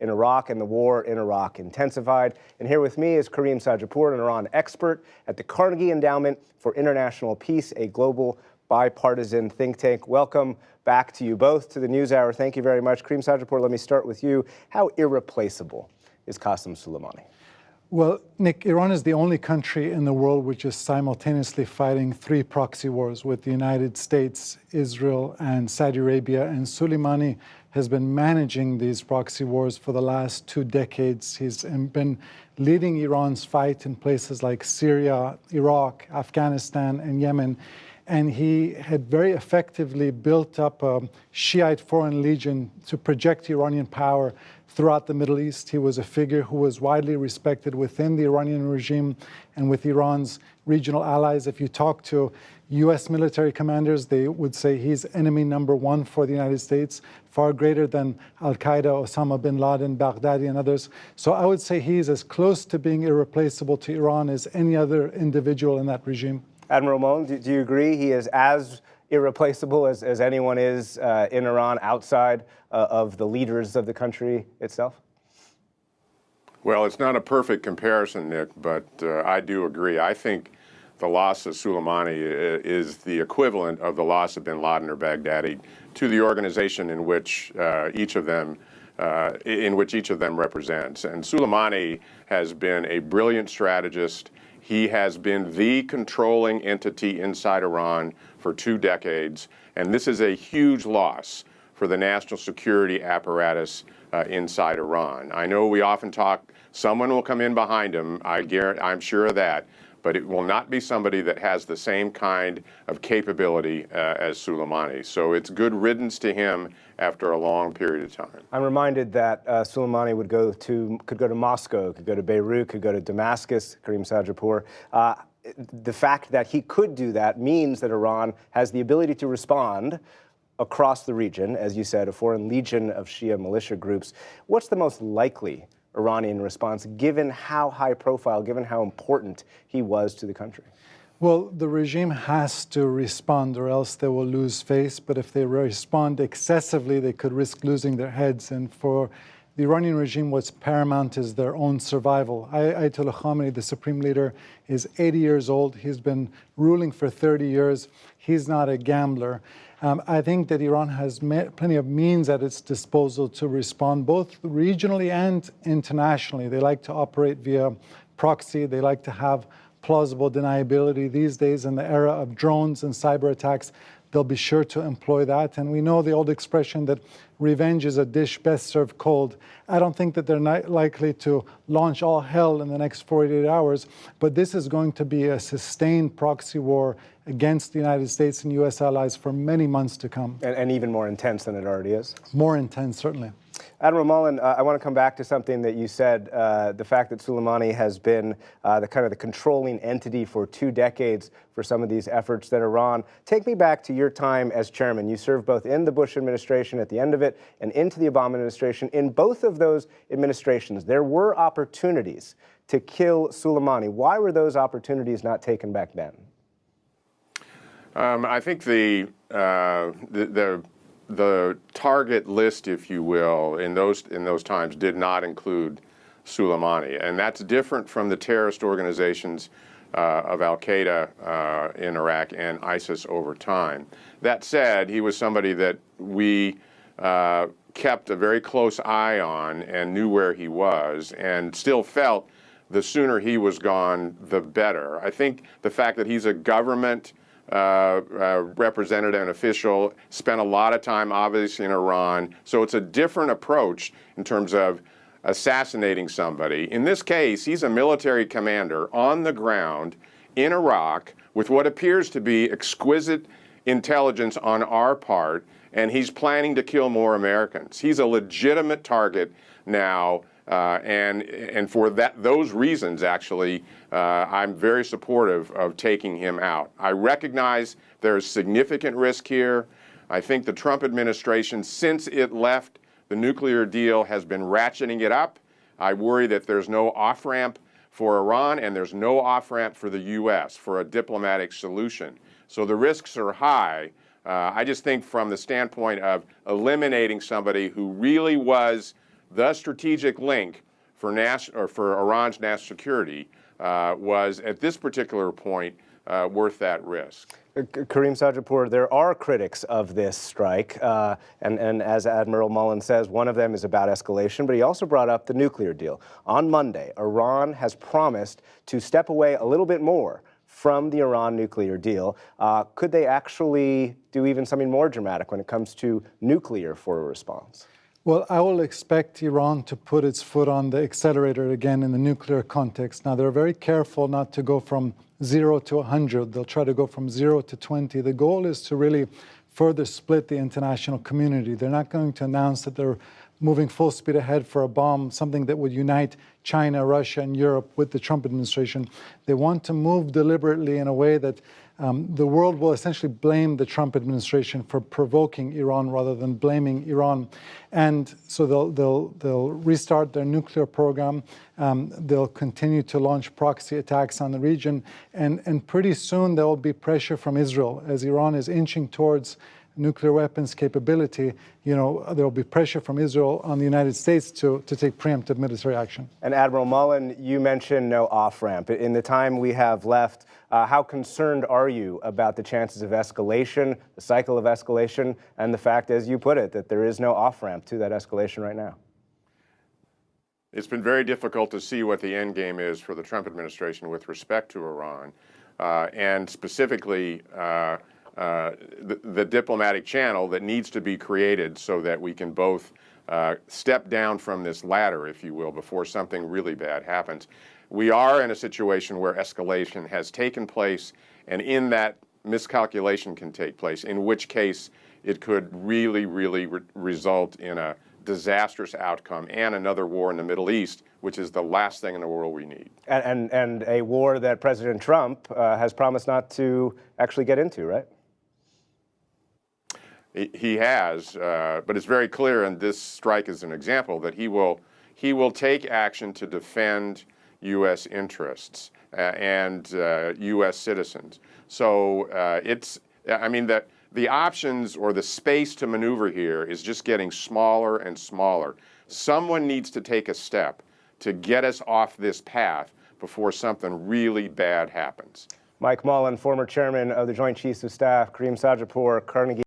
in Iraq, and the war in Iraq intensified. And here with me is Karim Sajapur, an Iran expert at the Carnegie Endowment for International Peace, a global bipartisan think tank. Welcome back to you both to the NewsHour. Thank you very much. Karim Sajapur, let me start with you. How irreplaceable is Qassam Soleimani? Well, Nick, Iran is the only country in the world which is simultaneously fighting 3 proxy wars with the United States, Israel, and Saudi Arabia. And Soleimani has been managing these proxy wars for the last 2 decades. He's been leading Iran's fight in places like Syria, Iraq, Afghanistan, and Yemen. And he had very effectively built up a Shiite Foreign Legion to project Iranian power throughout the Middle East. He was a figure who was widely respected within the Iranian regime and with Iran's regional allies. If you talk to U.S. military commanders, they would say he's enemy number 1 for the United States, far greater than Al-Qaeda, Osama bin Laden, Baghdadi, and others. So I would say he's as close to being irreplaceable to Iran as any other individual in that regime. Admiral Moen, do you agree he is as irreplaceable as anyone is in Iran outside of the leaders of the country itself? Well, it's not a perfect comparison, Nick, but I do agree. I think the loss of Soleimani is the equivalent of the loss of bin Laden or Baghdadi to the organization in which each of them represents. And Soleimani has been a brilliant strategist. He has been the controlling entity inside Iran for 2 decades, and this is a huge loss for the national security apparatus inside Iran. I know we often talk, someone will come in behind him, I'm sure of that, but it will not be somebody that has the same kind of capability as Soleimani. So it's good riddance to him after a long period of time. I'm reminded that Soleimani could go to Moscow, could go to Beirut, could go to Damascus, Karim Sajapur. The fact that he could do that means that Iran has the ability to respond across the region, as you said, a foreign legion of Shia militia groups. What's the most likely Iranian response, given how high profile, given how important he was to the country? Well, the regime has to respond or else they will lose face. But if they respond excessively, they could risk losing their heads. And for the Iranian regime, what's paramount is their own survival. Ayatollah Khamenei, the supreme leader, is 80 years old. He's been ruling for 30 years. He's not a gambler. I think that Iran has plenty of means at its disposal to respond both regionally and internationally. They like to operate via proxy. They like to have plausible deniability. These days, in the era of drones and cyber attacks, they'll be sure to employ that. And we know the old expression that revenge is a dish best served cold. I don't think that they're not likely to launch all hell in the next 48 hours, but this is going to be a sustained proxy war against the United States and U.S. allies for many months to come. And even more intense than it already is? More intense, certainly. Admiral Mullen, I want to come back to something that you said, the fact that Soleimani has been the controlling entity for 2 decades for some of these efforts that Iran. Take me back to your time as chairman. You served both in the Bush administration at the end of it and into the Obama administration. In both of those administrations, there were opportunities to kill Soleimani. Why were those opportunities not taken back then? I think the target list, if you will, in those times did not include Soleimani, and that's different from the terrorist organizations of Al-Qaeda in Iraq and ISIS over time. That said, he was somebody that we kept a very close eye on and knew where he was, and still felt the sooner he was gone, the better. I think the fact that he's a government representative and official, spent a lot of time obviously in Iran, so it's a different approach in terms of assassinating somebody. In this case, he's a military commander on the ground in Iraq with what appears to be exquisite intelligence on our part, and he's planning to kill more Americans. He's a legitimate target now, and for those reasons, actually, I'm very supportive of taking him out. I recognize there's significant risk here. I think the Trump administration, since it left the nuclear deal, has been ratcheting it up. I worry that there's no off-ramp for Iran and there's no off-ramp for the U.S. for a diplomatic solution. So the risks are high. I just think from the standpoint of eliminating somebody who really was the strategic link for Iran's national security was, at this particular point, worth that risk. Karim Sajapur, there are critics of this strike, and as Admiral Mullen says, one of them is about escalation, but he also brought up the nuclear deal. On Monday, Iran has promised to step away a little bit more from the Iran nuclear deal. Could they actually do even something more dramatic when it comes to nuclear for a response? Well, I will expect Iran to put its foot on the accelerator again in the nuclear context. Now, they're very careful not to go from 0 to 100. They'll try to go from 0 to 20. The goal is to really further split the international community. They're not going to announce that they're moving full speed ahead for a bomb, something that would unite China, Russia, and Europe with the Trump administration. They want to move deliberately in a way that the world will essentially blame the Trump administration for provoking Iran rather than blaming Iran. And so they'll restart their nuclear program. They'll continue to launch proxy attacks on the region. And pretty soon there will be pressure from Israel. As Iran is inching towards nuclear weapons capability, there will be pressure from Israel on the United States to take preemptive military action. And Admiral Mullen, you mentioned no off-ramp. In the time we have left, how concerned are you about the chances of escalation, the cycle of escalation, and the fact, as you put it, that there is no off-ramp to that escalation right now? It's been very difficult to see what the end game is for the Trump administration with respect to Iran, and specifically the diplomatic channel that needs to be created so that we can both step down from this ladder, if you will, before something really bad happens. We are in a situation where escalation has taken place, and in that miscalculation can take place, in which case it could really, really result in a disastrous outcome and another war in the Middle East, which is the last thing in the world we need. And a war that President Trump has promised not to actually get into, right? He has, but it's very clear, and this strike is an example, that he will take action to defend U.S. interests and U.S. citizens. So the options or the space to maneuver here is just getting smaller and smaller. Someone needs to take a step to get us off this path before something really bad happens. Mike Mullen, former chairman of the Joint Chiefs of Staff, Karim Sajapur, Carnegie.